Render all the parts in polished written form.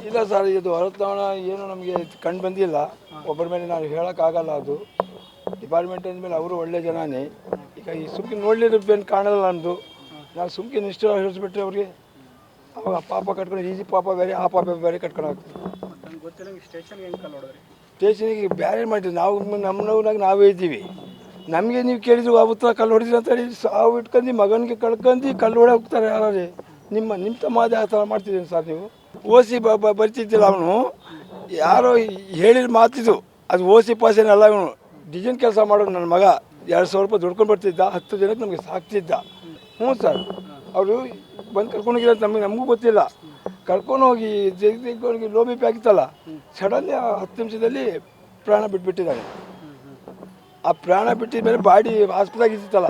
ಇಲ್ಲ ಸರ್, ಇದು ಹೊರತಾಣ ಏನು ನಮಗೆ ಕಂಡು ಬಂದಿಲ್ಲ. ಒಬ್ಬರ ಮೇಲೆ ನಾವು ಹೇಳೋಕ್ಕಾಗಲ್ಲ. ಅದು ಡಿಪಾರ್ಟ್ಮೆಂಟ್ ಅಂದಮೇಲೆ ಅವರು ಒಳ್ಳೆ ಜನನೇ. ಈಗ ಈ ಸುಮ್ಕೆ ನೋಡಲಿರೋದೇನು ಕಾಣಲ್ಲ ನಮ್ಮದು. ನಾವು ಸುಮ್ಕೆ ನಿಷ್ಠ ಹೇಳಿಸ್ಬಿಟ್ರೆ ಅವ್ರಿಗೆ ಅವಾಗ ಪಾಪ ಕಟ್ಕೊಂಡು ಈಜಿ ಪಾಪ ಬೇರೆ, ಆ ಪಾಪ ಬೇರೆ ಕಟ್ಕೊಂಡು ಹೋಗ್ತೀವಿ. ಸ್ಟೇಷನಿಗೆ ಬೇರೆ ಮಾಡಿದ್ವಿ ನಾವು. ನಮ್ಮನವ್ರಾಗ ನಾವೇ ಇದ್ದೀವಿ. ನಮಗೆ ನೀವು ಕೇಳಿದ್ರು ಆ ಉತ್ತರ ಕಲ್ಲು ಹೊಡೆದಿಲ್ಲ ಅಂತ ಹೇಳಿ ಸಾವು ಇಟ್ಕೊಂಡು ಮಗನಿಗೆ ಕಳ್ಕೊಂಡು ಕಲ್ಲು ಹೊಡೆ ಹೋಗ್ತಾರೆ. ಯಾರೇ ನಿಮ್ಮ ತಮ್ಮದೇ ಆ ಥರ ಮಾಡ್ತಿದ್ದೀನಿ ಸರ್. ನೀವು ಓಸಿ ಬರ್ತಿದ್ದಿಲ್ಲ. ಅವನು ಯಾರೋ ಹೇಳಿದ ಮಾತಿದ್ದು ಅದು ಓಸಿ ಪಾಸೇನಲ್ಲ. ಇವನು ಡಿಸೈನ್ ಕೆಲಸ ಮಾಡೋದು. ನನ್ನ ಮಗ 2,000 ರೂಪಾಯಿ ದುಡ್ಕೊಂಡು ಬರ್ತಿದ್ದ. 10 ಜನಕ್ಕೆ ನಮಗೆ ಸಾಕ್ತಿದ್ದ. ಹ್ಞೂ ಸರ್, ಅವರು ಬಂದು ಕರ್ಕೊಂಡೋಗಿರೋ ನಮಗೂ ಗೊತ್ತಿಲ್ಲ. ಕರ್ಕೊಂಡು ಹೋಗಿ ಜಗದೀಶ್ಗೆ ಲೋ ಬಿ ಪಿ ಆಗಿತ್ತಲ್ಲ, ಸಡನ್ಲಿ 10 ನಿಮಿಷದಲ್ಲಿ ಪ್ರಾಣ ಬಿಟ್ಬಿಟ್ಟಿದ್ದಾನೆ. ಆ ಪ್ರಾಣ ಬಿಟ್ಟಿದ ಮೇಲೆ ಬಾಡಿ ಆಸ್ಪತ್ರೆಗೆ ಇದ್ದಿತ್ತಲ್ಲ,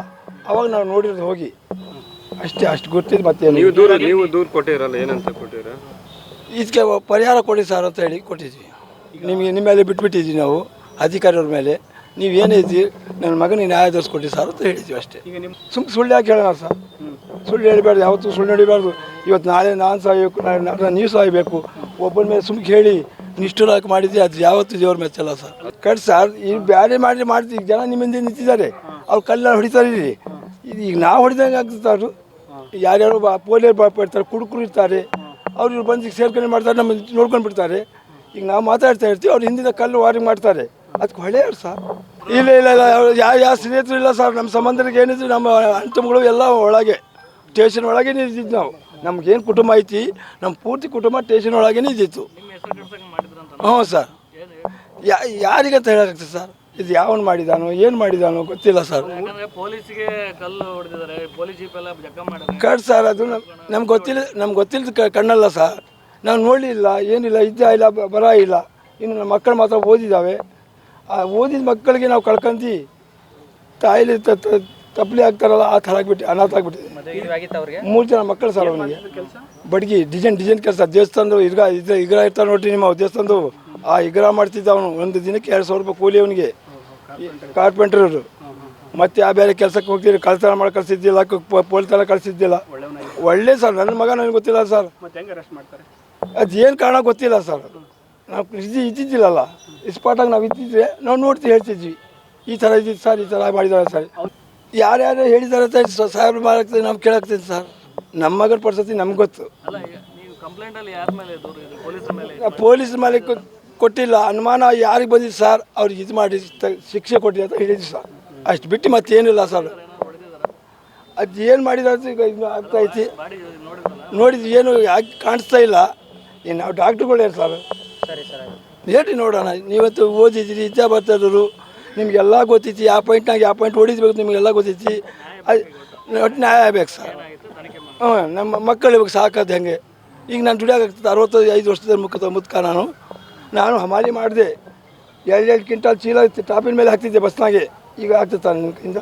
ಅವಾಗ ನಾವು ನೋಡಿರೋದು ಹೋಗಿ ಅಷ್ಟೇ. ಅಷ್ಟು ಗೊತ್ತಿದ್ದು ಮತ್ತೆ ನೀವು ದೂರ ಕೊಟ್ಟಿರಲ್ಲ, ಏನಂತ ಕೊಟ್ಟಿರ? ಇದಕ್ಕೆ ಪರಿಹಾರ ಕೊಡಿ ಸರ್ ಅಂತ ಹೇಳಿ ಕೊಟ್ಟಿದ್ವಿ. ನಿಮ್ಮ ಮೇಲೆ ಬಿಟ್ಬಿಟ್ಟಿದ್ವಿ ನಾವು ಅಧಿಕಾರಿಯವ್ರ ಮೇಲೆ. ನೀವು ಏನೇ ಇದ್ದೀವಿ ನನ್ನ ಮಗನಿಗೆ ನ್ಯಾಯ ದೊರಸ್ಕೊಡಿ ಸರ್ ಅಂತ ಹೇಳಿದ್ವಿ ಅಷ್ಟೇ. ಸುಳ್ಳು ಯಾಕೆ ಹೇಳೋಣ ಸರ್? ಸುಳ್ಳು ಹೇಳಬಾರ್ದು, ಯಾವತ್ತೂ ಸುಳ್ಳು ನಡಿಬಾರ್ದು. ಇವತ್ತು ನಾಳೆ ನಾನು ಸಾಯಬೇಕು, ನೀವು ಸಾಯಬೇಕು. ಒಬ್ಬನ ಮೇಲೆ ಸುಮ್ಕೆ ಹೇಳಿ ನಿಷ್ಠುರಾಗಿ ಮಾಡಿದ್ವಿ, ಅದು ಯಾವತ್ತೂ ದೇವ್ರ ಮೆಚ್ಚಲ್ಲ ಸರ್. ಕಟ್ ಸರ್, ಈಗ ಬೇರೆ ಮಾಡ್ತೀವಿ. ಈಗ ಜನ ನಿಮ್ಮಿಂದ ನಿಂತಿದ್ದಾರೆ, ಅವ್ರು ಕಲ್ಲ ಹೊಡಿತಾರೆ. ಈಗ ನಾವು ಹೊಡಿದಂಗೆ ಆಗ್ತದೆ. ಅವರು ಯಾರ್ಯಾರು ಪೋಲಿಯರ್ ಇರ್ತಾರೆ, ಕುಡುಕರು ಇರ್ತಾರೆ, ಅವ್ರು ಬಂದು ಸೇರ್ಕೊಂಡು ಮಾಡ್ತಾರೆ, ನಮ್ಮ ನೋಡ್ಕೊಂಡು ಬಿಡ್ತಾರೆ. ಈಗ ನಾವು ಮಾತಾಡ್ತಾ ಇರ್ತೀವಿ, ಅವ್ರು ಹಿಂದಿನ ಕಲ್ಲು ವಾರಿಂಗ್ ಮಾಡ್ತಾರೆ. ಅದಕ್ಕೆ ಹೊಳೆಯವ್ರು ಸರ್. ಇಲ್ಲ ಯಾವ ಸ್ನೇಹಿತರು ಇಲ್ಲ ಸರ್. ನಮ್ಮ ಸಂಬಂಧರಿಗೆ ಏನಿದ್ರು ನಮ್ಮ ಅಂಟಮ್ಗಳು ಎಲ್ಲ ಒಳಗೆ ಸ್ಟೇಷನ್ ಒಳಗೆ ಇದ್ದಿದ್ದು. ನಮ್ಗೇನು ಕುಟುಂಬ ಐತಿ, ನಮ್ಮ ಪೂರ್ತಿ ಕುಟುಂಬ ಸ್ಟೇಷನ್ ಒಳಗೇ ಇದ್ದಿತ್ತು. ಹ್ಞೂ ಸರ್. ಯಾರಿಗಂತ ಹೇಳೋಕ್ಕಾಗ್ತದೆ ಸರ್? ಇದು ಯಾವನು ಮಾಡಿದಾನೋ ಏನು ಮಾಡಿದಾನೋ ಗೊತ್ತಿಲ್ಲ ಸರ್. ಕಟ್ ಸರ್, ಅದು ನಮ್ಗೆ ಗೊತ್ತಿಲ್ಲ ಕಣ್ಣಲ್ಲ ಸರ್. ನಾವು ನೋಡಲಿಲ್ಲ, ಏನಿಲ್ಲ, ಇಲ್ಲ ಬರ ಇಲ್ಲ. ಇನ್ನು ನಮ್ಮ ಮಕ್ಕಳು ಮಾತ್ರ ಓದಿದ್ದಾವೆ. ಆ ಓದಿದ ಮಕ್ಕಳಿಗೆ ನಾವು ಕಳ್ಕೊಂಡಿ ತಾಯಿಲಿ ತಪ್ಪಲಿ ಆಗ್ತಾರಲ್ಲ, ಆ ಥರ ಆಗಿಬಿಟ್ಟು ಅನಾಥ ಆಗಿಬಿಟ್ಟಿದೆ. 3 ಜನ ಮಕ್ಕಳು ಸರ್ ಅವನಿಗೆ. ಬಡ್ಗಿ ಡಿಸೈನ್ ಕೆಲಸ. ದೇವಸ್ಥಾನದ ಇಗ್ರ ಇರ್ತಾರೆ ನೋಡ್ರಿ ನಿಮ್ಮ ದೇವಸ್ಥಾನದ, ಆ ಇಗ್ರ ಮಾಡ್ತಿದ್ದ ಅವನು. ಒಂದು ದಿನಕ್ಕೆ 2,000 ರೂಪಾಯಿ ಕೂಲಿ ಅವನಿಗೆ. ಕಾರ್ಪೆಂಟ್ರವರು. ಮತ್ತೆ ಆ ಬೇರೆ ಕೆಲಸಕ್ಕೆ ಹೋಗ್ತೀರಿ, ಕಳ್ತನ ಮಾಡಿ ಕಳಿಸಿದ್ದಿಲ್ಲ, ಪೊಲೀಸರ ಕಳಿಸಿದ್ದಿಲ್ಲ. ಒಳ್ಳೆ ಸರ್, ನನ್ನ ಮಗ ನನಗೆ ಗೊತ್ತಿಲ್ಲ ಸರ್. ಅದೇನು ಕಾರಣ ಗೊತ್ತಿಲ್ಲ ಸರ್. ನಾವು ಇದ್ದಿದ್ದಿಲ್ಲಲ್ಲ, ಇಸ್ಪಾಟಾಗಿ ನಾವು ಇದ್ದಿದ್ರೆ ನಾವು ನೋಡ್ತೀವಿ, ಹೇಳ್ತಿದ್ವಿ ಈ ಥರ ಇದ್ದಿದ್ದು ಸರ್, ಈ ಥರ ಮಾಡಿದ್ದಾರೆ ಸರ್. ಯಾರ್ಯಾರು ಹೇಳಿದ್ದಾರೆ ಅಂತ ಸಾಹೇಬ್ರು ಮಾಡಾಕ್ತದೆ, ನಾವು ಕೇಳಾಕ್ತೀವಿ ಸರ್. ನಮ್ಮ ಮಗನ ಪರಿಸ್ಥಿತಿ ನಮ್ಗೆ ಗೊತ್ತು. ಪೊಲೀಸ್ ಮೇಲೆ ಕೊಟ್ಟಿಲ್ಲ, ಅನುಮಾನ ಯಾರಿಗೆ ಬಂದಿದ್ದು ಸರ್, ಅವ್ರಿಗೆ ಇದು ಮಾಡಿ ಶಿಕ್ಷೆ ಕೊಟ್ಟಿದೆ ಅಂತ ಹೇಳಿದ್ವಿ ಸರ್. ಅಷ್ಟು ಬಿಟ್ಟು ಮತ್ತೇನಿಲ್ಲ ಸರ್. ಅದು ಏನು ಮಾಡಿದ್ರೆ ಈಗ ಇನ್ನು ಆಗ್ತಾಯಿತಿ ನೋಡಿದ್ವಿ, ಏನು ಕಾಣಿಸ್ತಾ ಇಲ್ಲ. ಇನ್ನು ನಾವು ಡಾಕ್ಟ್ರುಗಳೇ ಸರ್. ಹೇಳ್ರಿ ನೋಡೋಣ. ನೀವತ್ತು ಓದಿದ್ದೀರಿ, ವಿದ್ಯಾಭ್ಯಾಸದವರು, ನಿಮಗೆಲ್ಲ ಗೊತ್ತೈತಿ. ಯಾವ ಪಾಯಿಂಟ್ ಹೊಡಿದ್ಬೇಕು ನಿಮಗೆಲ್ಲ ಗೊತ್ತೈತಿ. ಅದು ನ್ಯಾಯ ಆಗ್ಬೇಕು ಸರ್. ನಮ್ಮ ಮಕ್ಕಳು ಇವಾಗ ಸಾಕೋದು ಹೆಂಗೆ? ಈಗ ನಾನು ದುಡಿಯೋಕ್ಕಾಗ್ತದೆ. 65 ವರ್ಷದ ಮುಖ ನಾನು ಹಮಾಲಿ ಮಾಡಿದೆ. 2 ಕ್ವಿಂಟಾಲ್ ಚೀಲ ಟಾಪಿನ ಮೇಲೆ ಹಾಕ್ತಿದ್ದೆ ಬಸ್ನಾಗೆ. ಈಗ ಆಗ್ತದೆ ನಿಮ್ಗಿಂದ